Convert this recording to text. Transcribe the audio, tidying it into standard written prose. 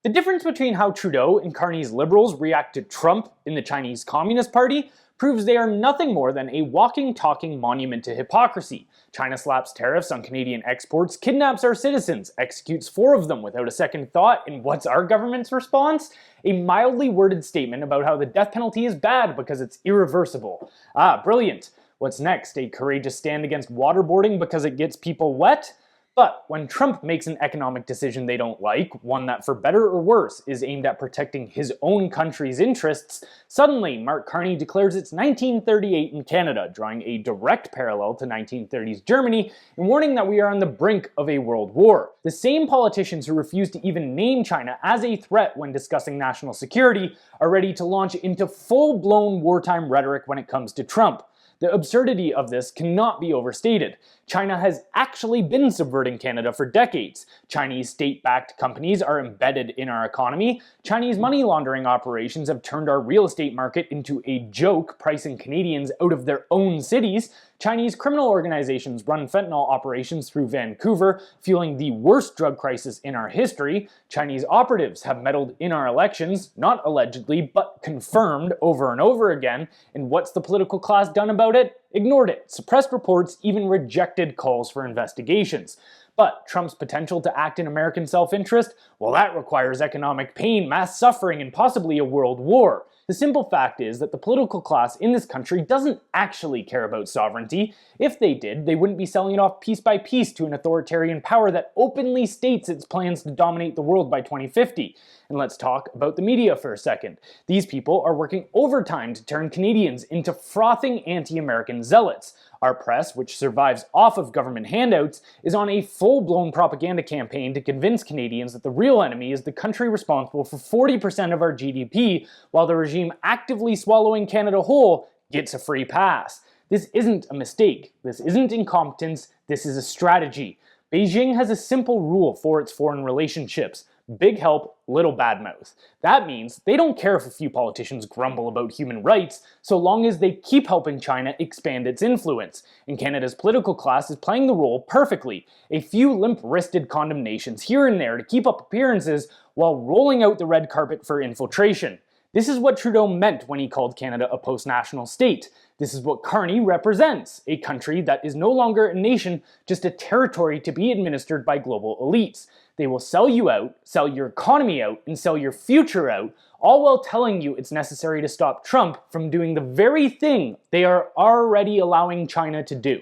The difference between how Trudeau and Carney's Liberals react to Trump in the Chinese Communist Party proves they are nothing more than a walking, talking monument to hypocrisy. China slaps tariffs on Canadian exports, kidnaps our citizens, executes 4 of them without a second thought, and what's our government's response? A mildly worded statement about how the death penalty is bad because it's irreversible. Ah, brilliant. What's next? A courageous stand against waterboarding because it gets people wet? But when Trump makes an economic decision they don't like, one that for better or worse is aimed at protecting his own country's interests, suddenly Mark Carney declares it's 1938 in Canada, drawing a direct parallel to 1930s Germany and warning that we are on the brink of a world war. The same politicians who refuse to even name China as a threat when discussing national security are ready to launch into full-blown wartime rhetoric when it comes to Trump. The absurdity of this cannot be overstated. China has actually been subverting Canada for decades. Chinese state-backed companies are embedded in our economy. Chinese money laundering operations have turned our real estate market into a joke, pricing Canadians out of their own cities. Chinese criminal organizations run fentanyl operations through Vancouver, fueling the worst drug crisis in our history. Chinese operatives have meddled in our elections, not allegedly, but confirmed over and over again. And what's the political class done about it? Ignored it, suppressed reports, even rejected calls for investigations. But Trump's potential to act in American self-interest? Well, that requires economic pain, mass suffering, and possibly a world war. The simple fact is that the political class in this country doesn't actually care about sovereignty. If they did, they wouldn't be selling it off piece by piece to an authoritarian power that openly states its plans to dominate the world by 2050. And let's talk about the media for a second. These people are working overtime to turn Canadians into frothing anti-American zealots. Our press, which survives off of government handouts, is on a full-blown propaganda campaign to convince Canadians that the real enemy is the country responsible for 40% of our GDP, while the regime actively swallowing Canada whole gets a free pass. This isn't a mistake. This isn't incompetence. This is a strategy. Beijing has a simple rule for its foreign relationships. Big help, little badmouth. That means they don't care if a few politicians grumble about human rights, so long as they keep helping China expand its influence. And Canada's political class is playing the role perfectly. A few limp-wristed condemnations here and there to keep up appearances while rolling out the red carpet for infiltration. This is what Trudeau meant when he called Canada a post-national state. This is what Carney represents, a country that is no longer a nation, just a territory to be administered by global elites. They will sell you out, sell your economy out, and sell your future out, all while telling you it's necessary to stop Trump from doing the very thing they are already allowing China to do.